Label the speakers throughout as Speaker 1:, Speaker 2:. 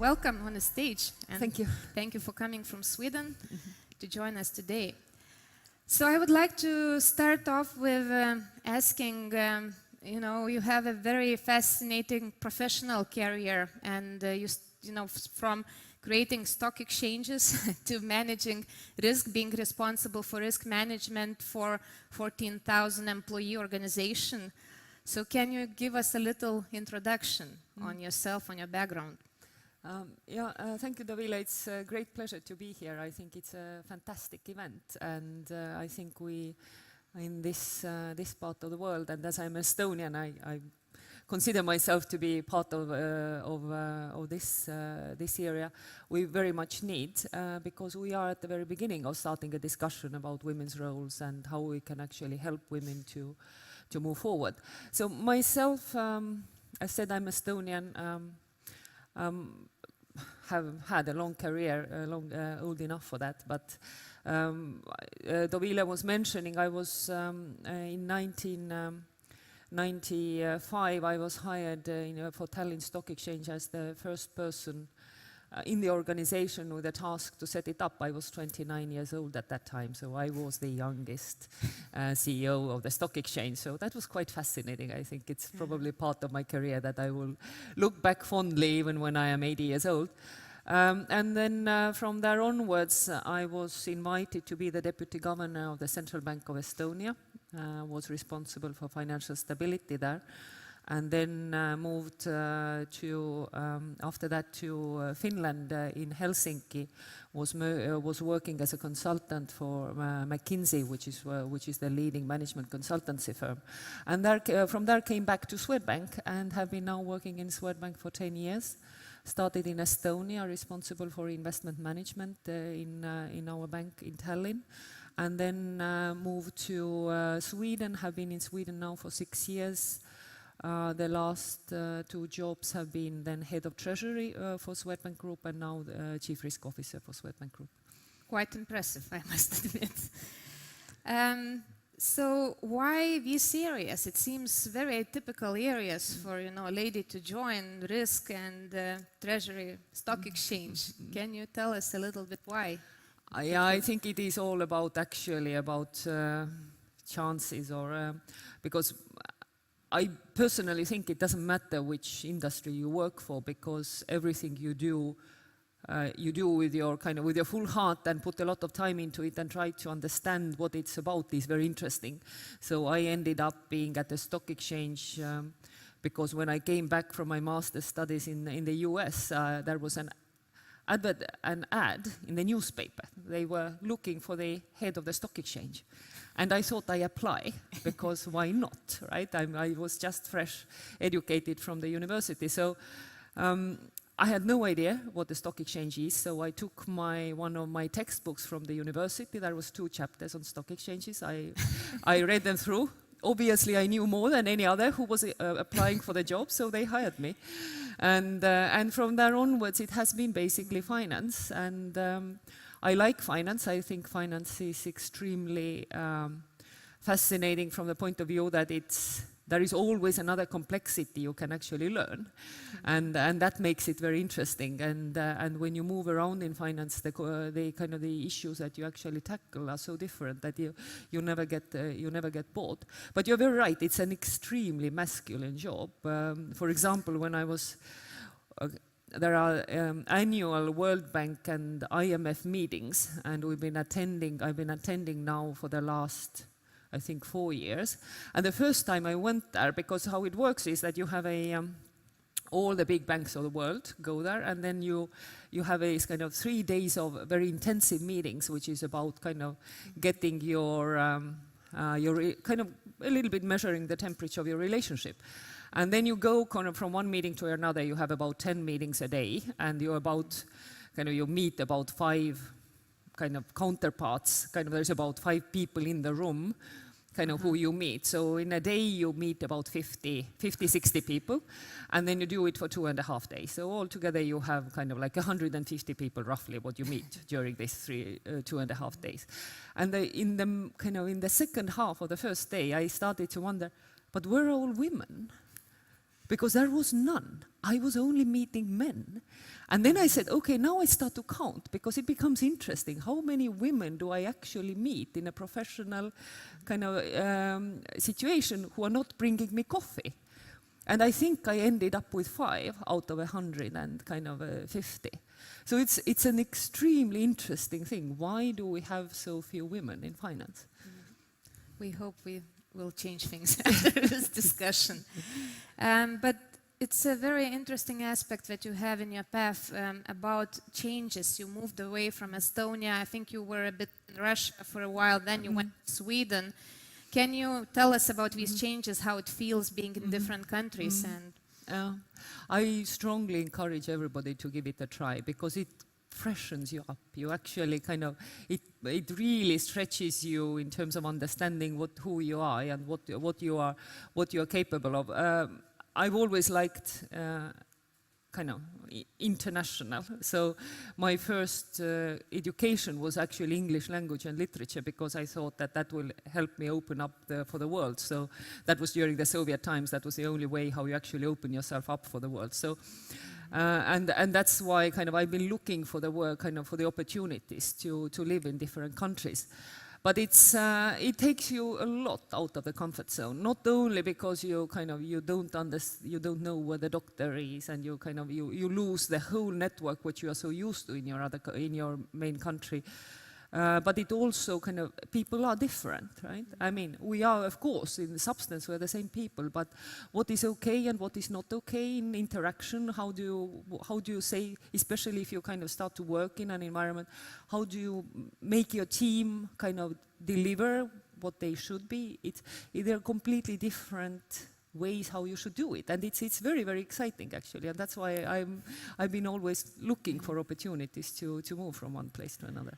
Speaker 1: welcome on the stage. And
Speaker 2: thank you.
Speaker 1: Thank you for coming from Sweden to join us today. So I would like to start off with asking, you know, you have a very fascinating professional career, and you know, from creating stock exchanges to managing risk, being responsible for risk management for 14,000 employee organization. So can you give us a little introduction on yourself, on your background?
Speaker 2: Thank you, Dovilė. It's a great pleasure to be here. I think it's a fantastic event, and I think we, in this part of the world, and as I'm Estonian, I consider myself to be part of this area, we very much need, because we are at the very beginning of starting a discussion about women's roles and how we can actually help women to move forward. So myself, I said I'm Estonian, have had a long career, old enough for that, but Dovilė was mentioning I was in 1995 I was hired for Tallinn Stock Exchange as the first person in the organization with a task to set it up. I was 29 years old at that time, so I was the youngest CEO of the stock exchange. So that was quite fascinating. I think it's probably part of my career that I will look back fondly even when I am 80 years old. And then from there onwards, I was invited to be the deputy governor of the Central Bank of Estonia, was responsible for financial stability there. And then moved after that to Finland in Helsinki, was working as a consultant for McKinsey, which is the leading management consultancy firm. And from there came back to Swedbank and have been now working in Swedbank for 10 years. Started in Estonia, responsible for investment management in our bank in Tallinn. And then moved to Sweden, have been in Sweden now for 6 years. The last 2 jobs have been then head of treasury for Swedbank Group and now the chief risk officer for Swedbank Group.
Speaker 1: Quite impressive, I must admit. So why these areas? It seems very typical areas for a lady to join risk and treasury stock exchange. Can you tell us a little bit why?
Speaker 2: Yeah, I think it is all about chances, or because I personally think it doesn't matter which industry you work for, because everything you do with your with your full heart and put a lot of time into it and try to understand what it's about is very interesting. So I ended up being at the stock exchange because when I came back from my master's studies in the US, there was an ad in the newspaper. They were looking for the head of the stock exchange. And I thought I apply, because why not, right? I was just fresh educated from the university. So I had no idea what the stock exchange is. So I took one of my textbooks from the university. There was 2 chapters on stock exchanges. I read them through. Obviously, I knew more than any other who was applying for the job, so they hired me. And from there onwards, it has been basically finance. And I like finance. I think finance is extremely fascinating from the point of view that there is always another complexity you can actually learn, and that makes it very interesting. And when you move around in finance, the issues that you actually tackle are so different that you never get bored. But you're very right. It's an extremely masculine job. For example, when I was there are annual World Bank and IMF meetings, and I've been attending now for the last, I think, 4 years. And the first time I went there, because how it works is that you have all the big banks of the world go there, and then you have a 3 days of very intensive meetings, which is about getting your a little bit measuring the temperature of your relationship. And then you go from one meeting to another. You have about 10 meetings a day, and you meet about 5 counterparts. There's about 5 people in the room, who you meet. So in a day you meet about 50, 60 people, and then you do it for 2.5 days. So altogether you have 150 people roughly what you meet during these 2.5 days. And in the second half of the first day, I started to wonder, but we're all women. because there was none. I was only meeting men. And then I said, okay, now I start to count, because it becomes interesting. How many women do I actually meet in a professional kind of situation who are not bringing me coffee? And I think I ended up with 5 out of 150. So it's an extremely interesting thing. Why do we have so few women in finance?
Speaker 1: We hope we will change things after this discussion. But it's a very interesting aspect that you have in your path about changes. You moved away from Estonia. I think you were a bit in Russia for a while, then you went to Sweden. Can you tell us about these changes, how it feels being in different countries? And
Speaker 2: I strongly encourage everybody to give it a try, because it freshens you up. You actually it really stretches you in terms of understanding who you are and what you are capable of. I've always liked international. So my first education was actually English language and literature, because I thought that will help me open up for the world. So that was during the Soviet times. That was the only way how you actually open yourself up for the world. So and that's why I've been looking for the work, for the opportunities to live in different countries. But it takes you a lot out of the comfort zone. Not only because you don't know where the doctor is, and you lose the whole network which you are so used to in your main country. But it also people are different, right? I mean, we are, of course, in substance, we're the same people, but what is okay and what is not okay in interaction, how do you say, especially if you start to work in an environment, how do you make your team deliver what they should be? They're completely different ways how you should do it, and it's very, very exciting, actually, and that's why I've been always looking for opportunities to move from one place to another.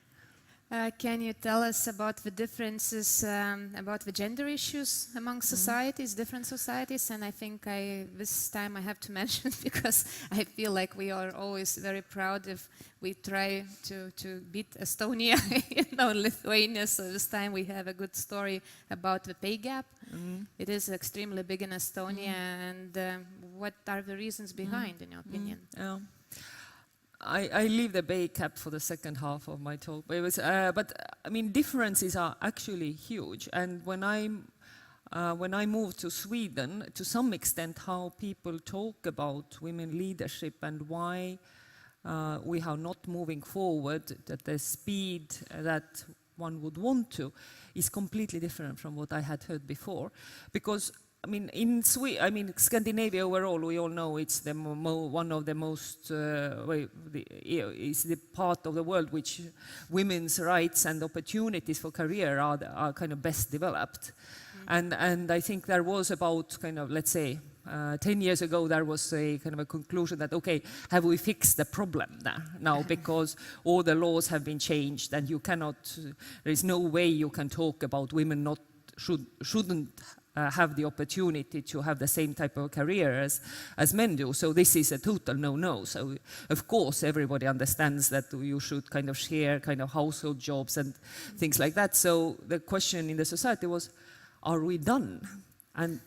Speaker 1: Can you tell us about the differences, about the gender issues among societies, different societies? And I think this time I have to mention, because I feel like we are always very proud if we try to beat Estonia, Lithuania. So this time we have a good story about the pay gap. It is extremely big in Estonia, and what are the reasons behind, in your opinion?
Speaker 2: I leave the pay gap for the second half of my talk, but I mean, differences are actually huge. And when I moved to Sweden, to some extent, how people talk about women leadership and why we are not moving forward at the speed that one would want to, is completely different from what I had heard before, because I mean, in Scandinavia overall, we all know it's one of the most, is the part of the world which women's rights and opportunities for career are best developed. And I think there was about let's say, 10 years ago, there was a a conclusion that, okay, have we fixed the problem now because all the laws have been changed, and you cannot, there is no way you can talk about women shouldn't have the opportunity to have the same type of career as men do. So this is a total no-no. So of course everybody understands that you should share household jobs and things like that. So the question in the society was, are we done?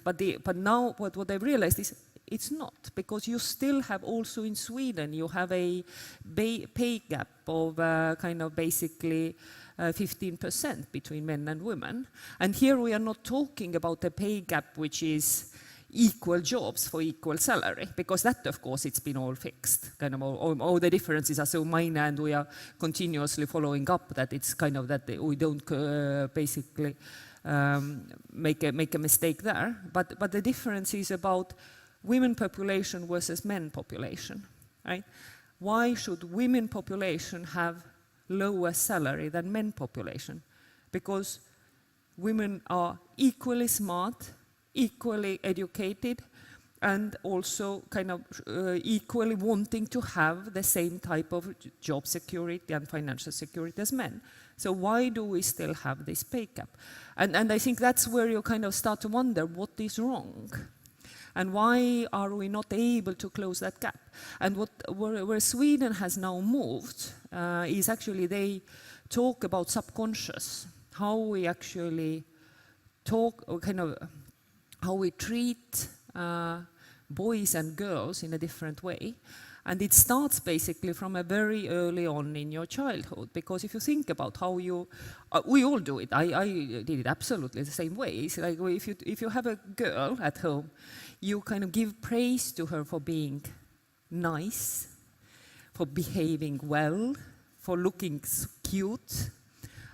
Speaker 2: But now what I've realized is it's not, because you still have also in Sweden, you have a pay gap of basically 15% between men and women. And here we are not talking about a pay gap which is equal jobs for equal salary, because that, of course, it's been all fixed. All the differences are so minor, and we are continuously following up that it's that we don't basically make a mistake there. But the difference is about women population versus men population, right? Why should women population have lower salary than men population? Because women are equally smart, equally educated, and also equally wanting to have the same type of job security and financial security as men. So why do we still have this pay gap? And I think that's where you start to wonder what is wrong. And why are we not able to close that gap? And where Sweden has now moved is actually they talk about subconscious, how we actually talk, or how we treat boys and girls in a different way. And it starts basically from a very early on in your childhood, because if you think about how you, we all do it. I did it absolutely the same way. It's like if you have a girl at home, you kind of give praise to her for being nice, for behaving well, for looking cute,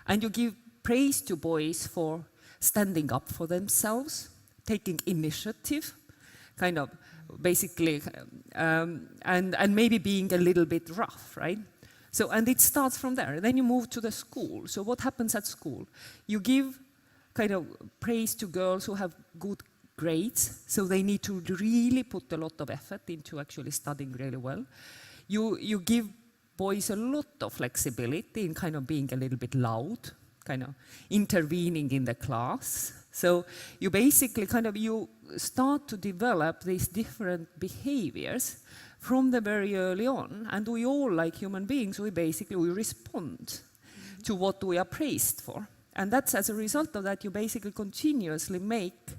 Speaker 2: and you give praise to boys for standing up for themselves, taking initiative, kind of basically, and maybe being a little bit rough, right? So, and it starts from there. Then you move to the school. So what happens at school? You give kind of praise to girls who have good grades, so they need to really put a lot of effort into actually studying really well. You give boys a lot of flexibility in kind of being a little bit loud, kind of intervening in the class. So you basically kind of, you start to develop these different behaviors from the very early on. And we all, like human beings, we respond to what we are praised for. And that's as a result of that, you basically continuously make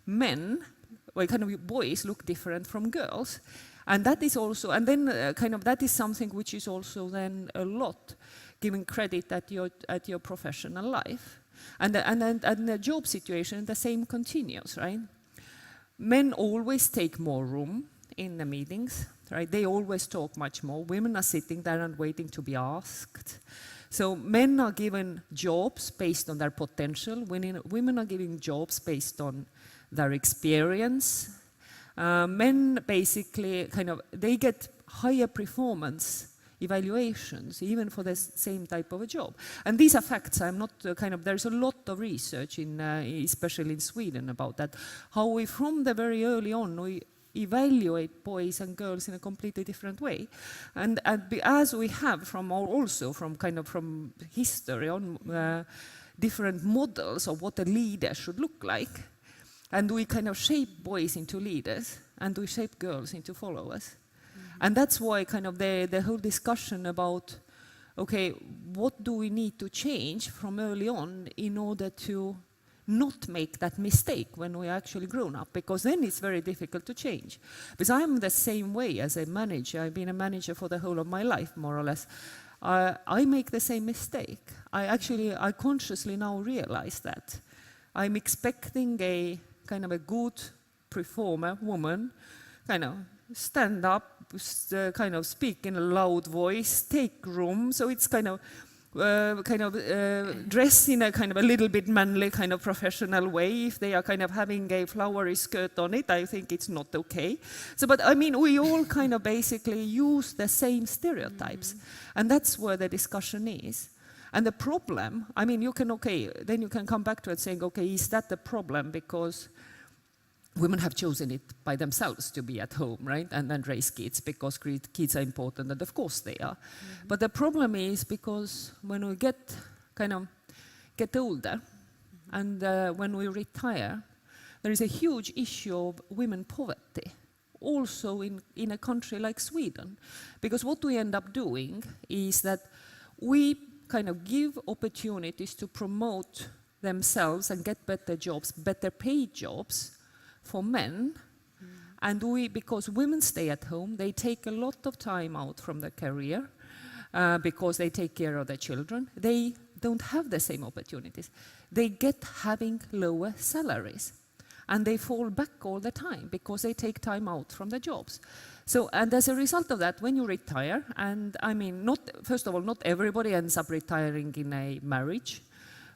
Speaker 2: men, well, kind of boys look different from girls. And that is also, and then kind of that is something which is also then a lot giving credit at your professional life. And the job situation, the same continues, right? Men always take more room in the meetings, right? They always talk much more. Women are sitting there and waiting to be asked. So men are given jobs based on their potential. Women are given jobs based on their experience. Men basically they get higher performance evaluations, even for the same type of a job. And these are facts. I'm not there's a lot of research especially in Sweden about that, how we from the very early on, we evaluate boys and girls in a completely different way. And as we have from history on different models of what a leader should look like, and we kind of shape boys into leaders, and we shape girls into followers. And that's why the whole discussion about, okay, what do we need to change from early on in order to not make that mistake when we are actually grown up, because then it's very difficult to change. Because I'm the same way as a manager. I've been a manager for the whole of my life, more or less. I make the same mistake. I consciously now realize that. I'm expecting a kind of a good performer woman, stand up, speak in a loud voice, take room. So it's dress in a a little bit manly professional way. If they are having a flowery skirt on it, I think it's not okay. So, but I mean, we all basically use the same stereotypes, and that's where the discussion is. And the problem, I mean, then you can come back to it saying, okay, is that the problem because women have chosen it by themselves to be at home, right? And then raise kids because kids are important, and of course they are. But the problem is because when we get older and when we retire, there is a huge issue of women poverty, also in a country like Sweden. Because what we end up doing is that we give opportunities to promote themselves and get better jobs, better paid jobs, for men, and because women stay at home, they take a lot of time out from their career because they take care of their children. They don't have the same opportunities. They get having lower salaries, and they fall back all the time because they take time out from their jobs. So, and as a result of that, when you retire, and I mean, first of all, not everybody ends up retiring in a marriage.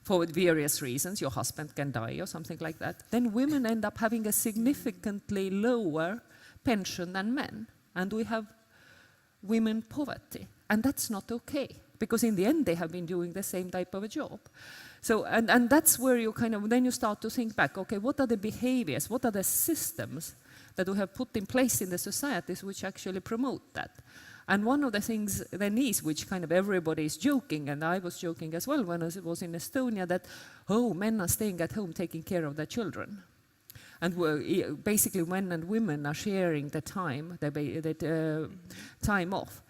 Speaker 2: For various reasons, your husband can die or something like that, then women end up having a significantly lower pension than men. And we have women poverty. And that's not okay, because in the end they have been doing the same type of a job. So, and that's where you then you start to think back, okay, what are the behaviors, what are the systems that we have put in place in the societies which actually promote that? And one of the things then is, which everybody is joking, and I was joking as well when I was in Estonia, that, men are staying at home taking care of their children. And basically men and women are sharing the time, time off.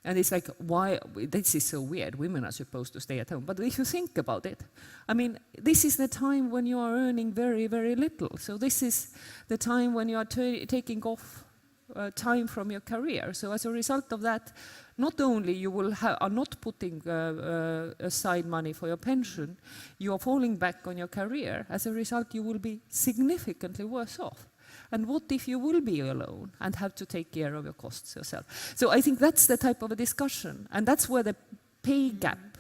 Speaker 2: And it's like, why? This is so weird. Women are supposed to stay at home. But if you think about it, I mean, this is the time when you are earning very, very little. So this is the time when you are taking off time from your career. So as a result of that, not only you are not putting aside money for your pension, you are falling back on your career. As a result, you will be significantly worse off. And what if you will be alone and have to take care of your costs yourself? So I think that's the type of a discussion. And that's where the pay gap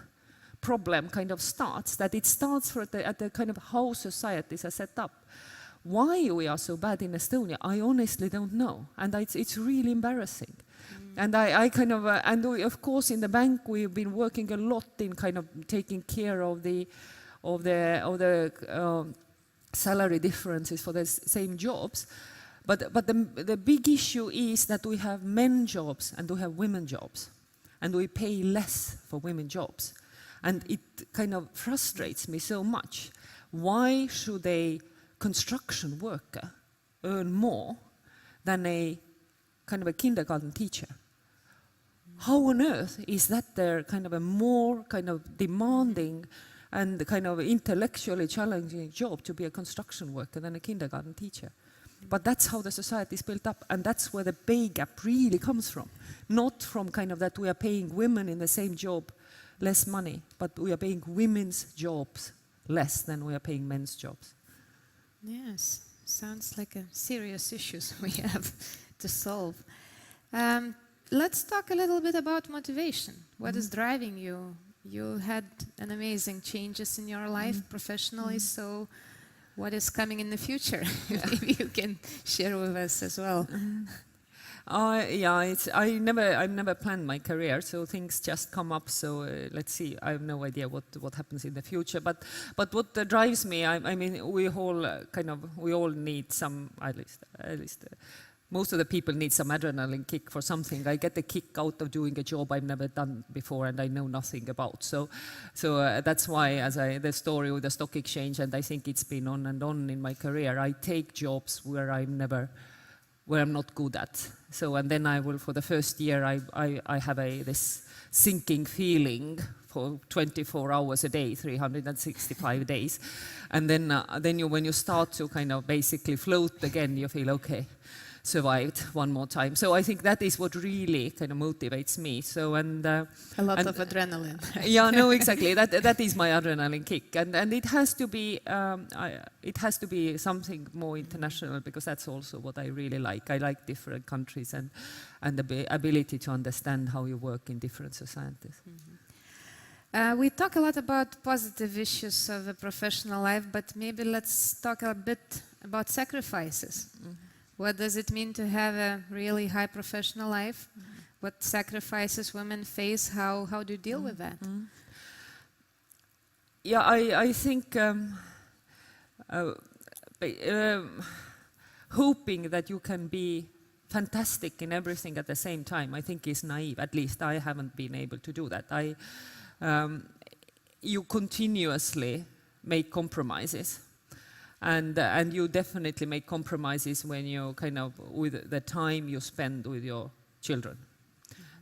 Speaker 2: problem kind of starts, that it starts at the kind of how societies are set up. Why we are so bad in Estonia, I honestly don't know. And it's really embarrassing. And I kind of, and we, of course in the bank we've been working a lot in kind of taking care of the salary differences for the same jobs. But the big issue is that we have men jobs and we have women jobs. And we pay less for women jobs. And it kind of frustrates me so much. Why should a construction worker earn more than a kind of a kindergarten teacher? How on earth is that there kind of a more kind of demanding and kind of intellectually challenging job to be a construction worker than a kindergarten teacher? But that's how the society is built up, and that's where the pay gap really comes from. Not from kind of that we are paying women in the same job less money, but we are paying women's jobs less than we are paying men's jobs.
Speaker 1: Yes, sounds like a serious issues we have to solve. Let's talk a little bit about motivation. What is driving you? You had an amazing changes in your life professionally, so what is coming in the future? Maybe you can share with us as well.
Speaker 2: Yeah, I've never planned my career, so things just come up. So let's see. I have no idea what happens in the future. But what drives me, I mean, we all need some, at least most of the people need some adrenaline kick for something. I get a kick out of doing a job I've never done before and I know nothing about. So that's why, the story with the stock exchange, and I think it's been on and on in my career, I take jobs where I'm not good at. So, and then I will, for the first year, I have this sinking feeling for 24 hours a day, 365 days. And then when you start to kind of basically float again, you feel, okay, survived one more time. So I think that is what really kind of motivates me. So a lot
Speaker 1: of adrenaline.
Speaker 2: Yeah, no, exactly. That is my adrenaline kick, and it has to be something more international, because that's also what I really like. I like different countries and the ability to understand how you work in different societies.
Speaker 1: We talk a lot about positive issues of a professional life, but maybe let's talk a bit about sacrifices. What does it mean to have a really high professional life? What sacrifices women face? How do you deal with that?
Speaker 2: Yeah, I think hoping that you can be fantastic in everything at the same time, I think is naive. At least I haven't been able to do that. You continuously make compromises. And you definitely make compromises when you kind of, with the time you spend with your children.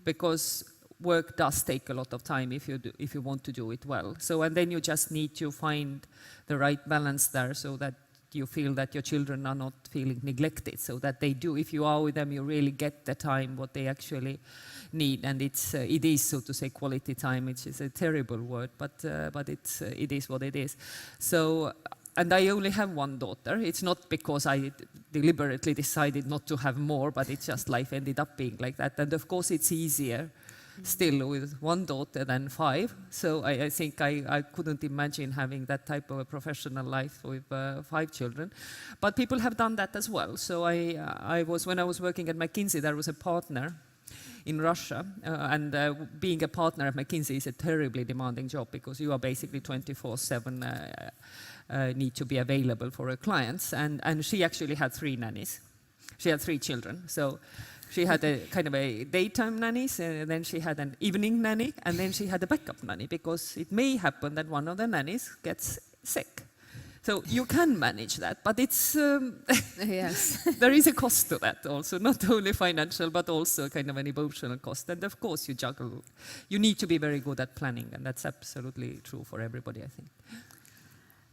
Speaker 2: Because work does take a lot of time if you want to do it well. So, and then you just need to find the right balance there, so that you feel that your children are not feeling neglected, so that they do, if you are with them, you really get the time what they actually need. And it is, so to say, quality time, which is a terrible word, but it is what it is. So, and I only have one daughter. It's not because I deliberately decided not to have more, but it's just life ended up being like that. And of course it's easier still with one daughter than 5. So I think I couldn't imagine having that type of a professional life with 5 children. But people have done that as well. So when I was working at McKinsey, there was a partner in Russia, and being a partner at McKinsey is a terribly demanding job, because you are basically 24/7 need to be available for her clients. And she actually had 3 nannies. She had 3 children. So she had a kind of a daytime nanny, and then she had an evening nanny, and then she had a backup nanny, because it may happen that one of the nannies gets sick. So you can manage that, but it's
Speaker 1: Yes.
Speaker 2: there is a cost to that also, not only financial, but also kind of an emotional cost. And of course you juggle. You need to be very good at planning, and that's absolutely true for everybody, I think.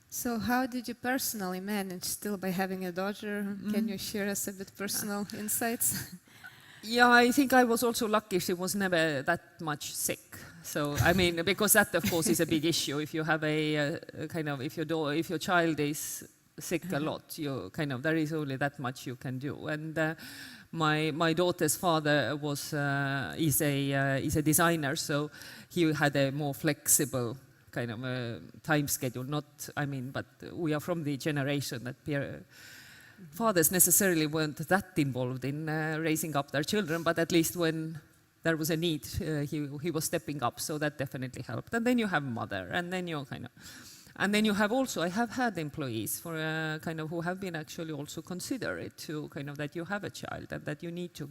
Speaker 1: So how did you personally manage still by having a daughter? Can you share us a bit personal insights?
Speaker 2: Yeah, I think I was also lucky she was never that much sick. So, I mean, because that, of course, is a big issue. If you have a kind of, if your child is sick a lot, you kind of, there is only that much you can do. And my daughter's father is a designer, so he had a more flexible kind of time schedule. But we are from the generation that fathers necessarily weren't that involved in raising up their children, but at least when there was a need, he was stepping up, so that definitely helped. And then you have mother, and then you kind of, and then you have also, I have had employees for kind of who have been actually also considerate to kind of that you have a child and that they need to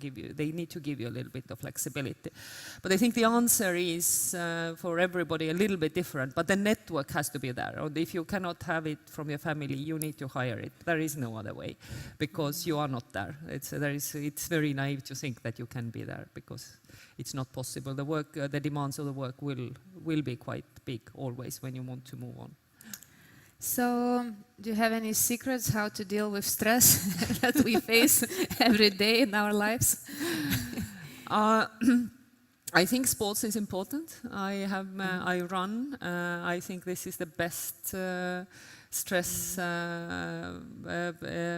Speaker 2: give you a little bit of flexibility. But I think the answer is for everybody a little bit different, but the network has to be there. Or if you cannot have it from your family, you need to hire it. There is no other way, because you are not there. It's very naive to think that you can be there, because it's not possible. The demands of the work will be quite big always when you want to move on.
Speaker 1: So, do you have any secrets how to deal with stress that we face every day in our lives?
Speaker 2: I think sports is important. I run. I think this is the best stress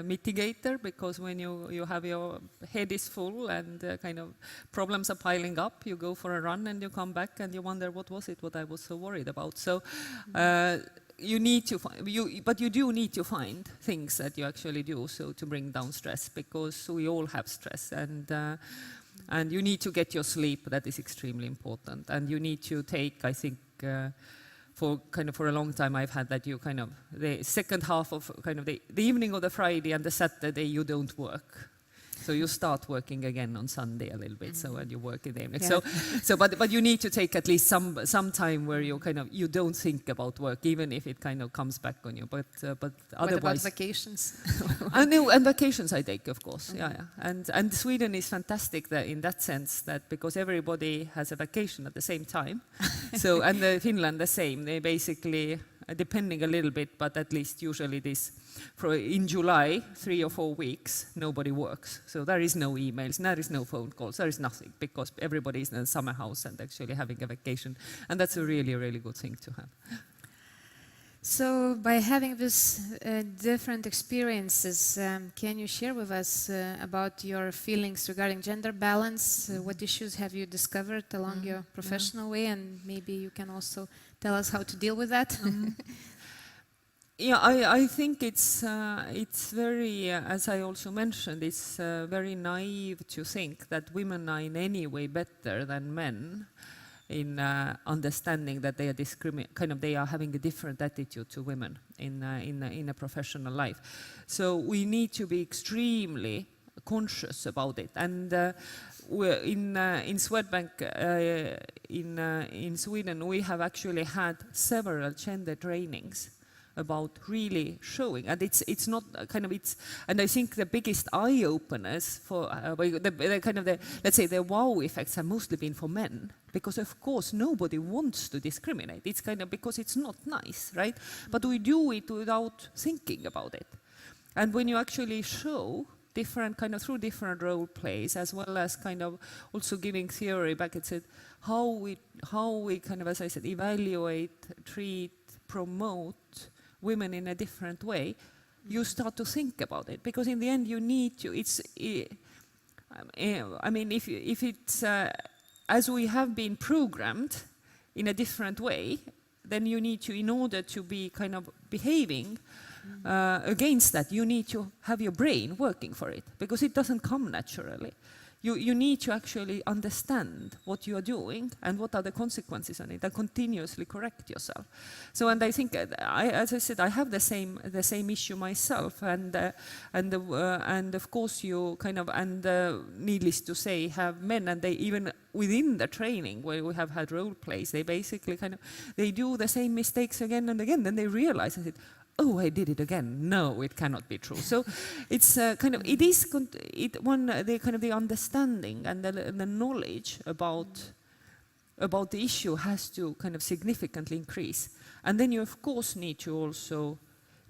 Speaker 2: mitigator, because when you have your head is full and kind of problems are piling up, you go for a run and you come back and you wonder, what I was so worried about. So you need to but you do need to find things that you actually do so to bring down stress, because we all have stress, and you need to get your sleep. That is extremely important, and you need to take, I think, for a long time I've had that you kind of, the second half of kind of the evening of the Friday and the Saturday you don't work. So you start working again on Sunday a little bit, so and you work in the evening. Yeah. But you need to take at least some time where you don't think about work, even if it kind of comes back on you. But otherwise.
Speaker 1: What about vacations?
Speaker 2: And vacations I take, of course. Yeah. And Sweden is fantastic in that sense, that because everybody has a vacation at the same time. So and Finland the same. They basically, depending a little bit, but at least usually in July, 3 or 4 weeks, nobody works. So there is no emails, there is no phone calls, there is nothing, because everybody is in a summer house and actually having a vacation. And that's a really, really good thing to have.
Speaker 1: So by having these different experiences, can you share with us about your feelings regarding gender balance? What issues have you discovered along your professional way? And maybe you can also tell us how to deal with that.
Speaker 2: Yeah, I think it's very, as I also mentioned, it's very naive to think that women are in any way better than men in understanding that they are they are having a different attitude to women in a professional life. So we need to be extremely conscious about it. And in Swedbank in Sweden, we have actually had several gender trainings about really showing, and it's not kind of and I think the biggest eye openers for let's say the wow effects have mostly been for men, because of course nobody wants to discriminate. It's kind of because it's not nice, right? But we do it without thinking about it. And when you actually show different kind of through different role plays, as well as kind of also giving theory back, it said how we kind of, as I said, evaluate, treat, promote women in a different way, you start to think about it, because in the end you need to. I mean, if it's as we have been programmed in a different way, then you need to, in order to be kind of behaving against that, you need to have your brain working for it, because it doesn't come naturally. You need to actually understand what you are doing and what are the consequences on it, and continuously correct yourself. So, and I think, as I said, I have the same issue myself, and of course you kind of, and needless to say, have men, and they even within the training where we have had role plays, they basically kind of, they do the same mistakes again and again, then they realize that, oh, I did it again. No, it cannot be true. So it's kind of, it is, the understanding and the knowledge about the issue has to kind of significantly increase. And then you, of course, need to also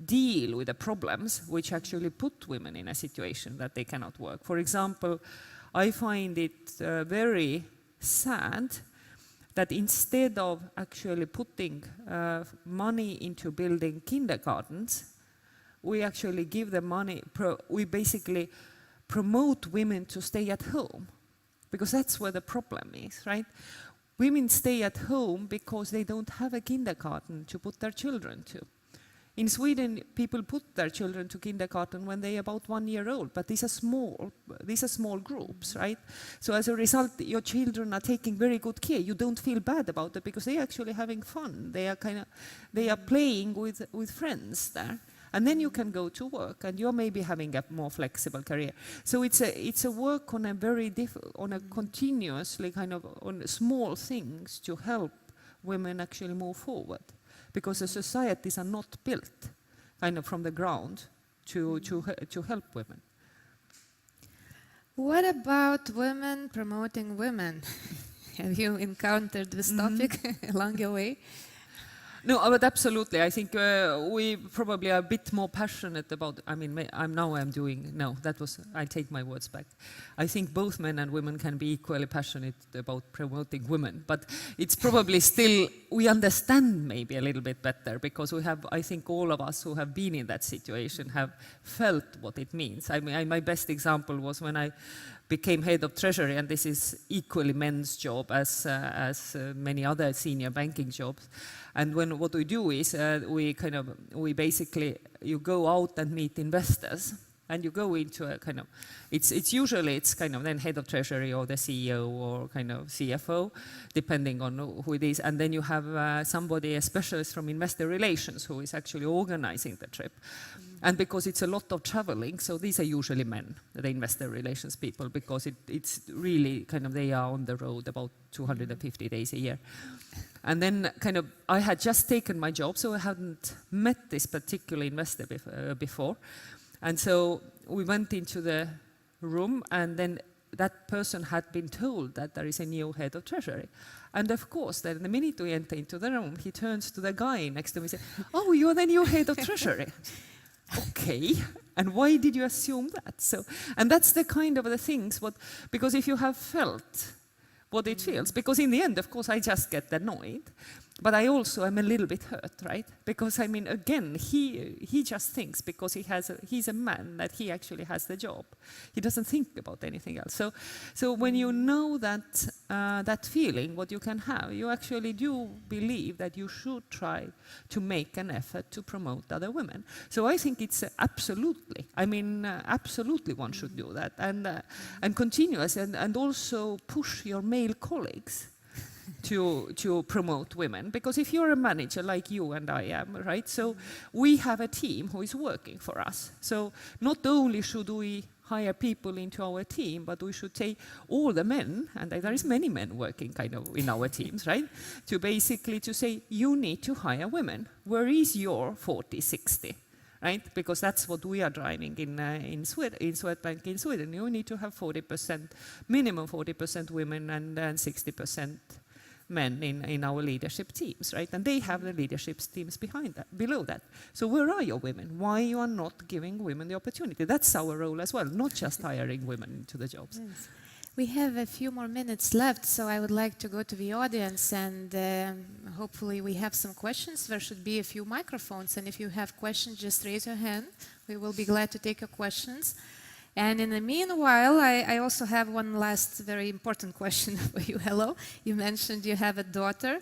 Speaker 2: deal with the problems which actually put women in a situation that they cannot work. For example, I find it very sad that instead of actually putting money into building kindergartens, we actually give the money, we basically promote women to stay at home, because that's where the problem is, right? Women stay at home because they don't have a kindergarten to put their children to. In Sweden, people put their children to kindergarten when they're about 1 year old, but these are small groups, right? So as a result, your children are taking very good care. You don't feel bad about it because they're actually having fun. They are playing with friends there. And then you can go to work, and you're maybe having a more flexible career. So it's a work on a continuously kind of on small things to help women actually move forward. Because the societies are not built kind of from the ground to help women.
Speaker 1: What about women promoting women? Have you encountered this topic along your way?
Speaker 2: No, but absolutely. I think we probably are a bit more passionate about, I take my words back. I think both men and women can be equally passionate about promoting women, but it's probably still, we understand maybe a little bit better, because we have, I think all of us who have been in that situation have felt what it means. I mean, my best example was when I became head of treasury, and this is equally men's job as many other senior banking jobs. And what we do is you go out and meet investors, and you go into a kind of, it's usually kind of then head of treasury or the CEO or kind of CFO, depending on who it is. And then you have a specialist from investor relations who is actually organizing the trip. And because it's a lot of traveling, so these are usually men, the investor relations people, because it's really kind of, they are on the road about 250 days a year. And then kind of, I had just taken my job, so I hadn't met this particular investor before. And so we went into the room, and then that person had been told that there is a new head of treasury. And of course, then the minute we enter into the room, he turns to the guy next to me and says, "Oh, you're the new head of treasury." Okay, and why did you assume that? So, and that's the kind of the things, because if you have felt what it feels, because in the end, of course, I just get annoyed, but I also am a little bit hurt, right? Because I mean, again, he just thinks because he's a man that he actually has the job. He doesn't think about anything else. So when you know that feeling, what you can have, you actually do believe that you should try to make an effort to promote other women. So I think it's absolutely one should do that, and continuous, and also push your male colleagues to promote women. Because if you're a manager like you and I am, right, so we have a team who is working for us. So not only should we hire people into our team, but we should take all the men, and there is many men working kind of in our teams, right, to basically to say, you need to hire women. Where is your 40-60? Right? Because that's what we are driving in Swedbank in Sweden. You need to have 40%, minimum 40% women and 60% men in our leadership teams, right? And they have the leadership teams below that. So where are your women? Why you are not giving women the opportunity? That's our role as well, not just hiring women into the jobs.
Speaker 1: Yes. We have a few more minutes left, so I would like to go to the audience, and hopefully we have some questions. There should be a few microphones, and if you have questions, just raise your hand. We will be glad to take your questions. And in the meanwhile, I also have one last very important question for you, Helo. You mentioned you have a daughter.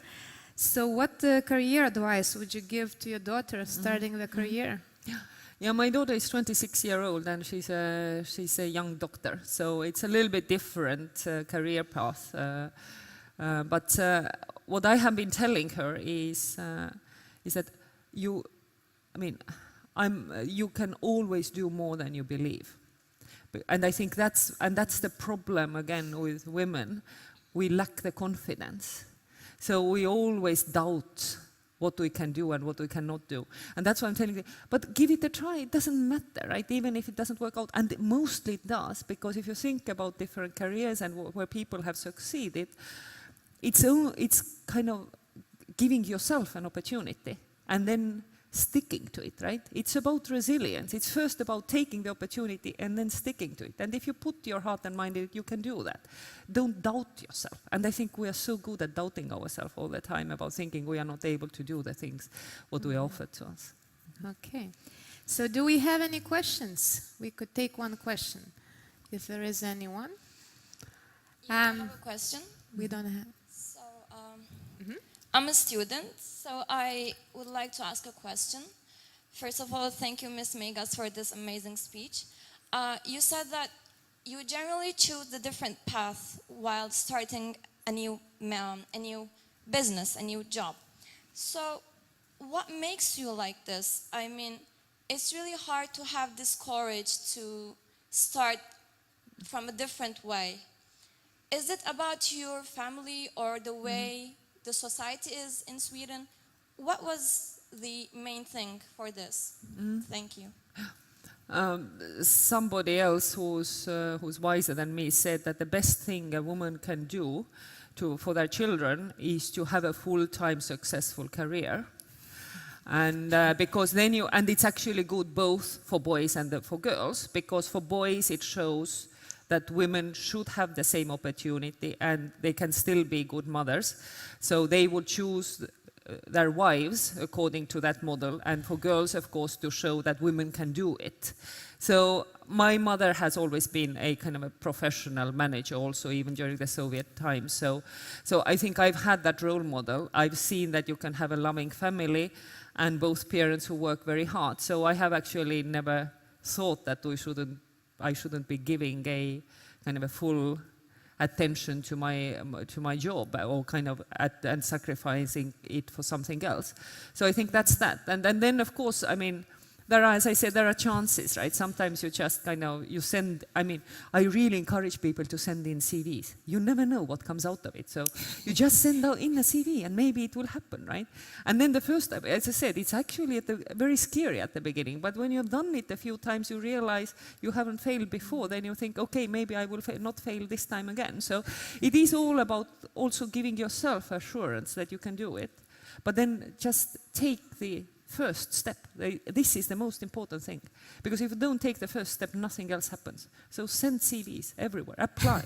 Speaker 1: So what career advice would you give to your daughter starting the career?
Speaker 2: Yeah, my daughter is 26-year-old, and she's a young doctor. So it's a little bit different career path. But what I have been telling her is that you can always do more than you believe. And I think that's the problem again with women. We lack the confidence. So we always doubt what we can do and what we cannot do. And that's why I'm telling you, but give it a try. It doesn't matter, right? Even if it doesn't work out. And mostly it does, because if you think about different careers and where people have succeeded, it's kind of giving yourself an opportunity and then sticking to it, right? It's about resilience. It's first about taking the opportunity and then sticking to it. And if you put your heart and mind in it, you can do that. Don't doubt yourself. And I think we are so good at doubting ourselves all the time, about thinking we are not able to do the things what we offer to us.
Speaker 1: Okay. So do we have any questions? We could take one question, if there is anyone.
Speaker 3: I have a question.
Speaker 1: We don't have.
Speaker 3: So, I'm a student, so I would like to ask a question. First of all, thank you, Ms. Meigas, for this amazing speech. You said that you generally choose the different path while starting a new business, a new job. So, what makes you like this? I mean, it's really hard to have this courage to start from a different way. Is it about your family or the way the society is in Sweden? What was the main thing for this? Thank you.
Speaker 2: Somebody else who's wiser than me said that the best thing a woman can do for their children is to have a full-time successful career. And because then and it's actually good both for boys and for girls, because for boys it shows that women should have the same opportunity and they can still be good mothers. So they would choose their wives according to that model, and for girls, of course, to show that women can do it. So my mother has always been a kind of a professional manager also, even during the Soviet times. So I think I've had that role model. I've seen that you can have a loving family and both parents who work very hard. So I have actually never thought that I shouldn't be giving a kind of a full attention to my job, or kind of and sacrificing it for something else. So I think that's that. And then of course, I mean, there are, as I said, there are chances, right? Sometimes you just kind of, I really encourage people to send in CVs. You never know what comes out of it. So you just send out in a CV and maybe it will happen, right? And then the first time, as I said, it's actually very scary at the beginning. But when you've done it a few times, you realize you haven't failed before. Then you think, okay, maybe I will not fail this time again. So it is all about also giving yourself assurance that you can do it. But then just take the first step. This is the most important thing. Because if you don't take the first step, nothing else happens. So send CVs everywhere. Apply.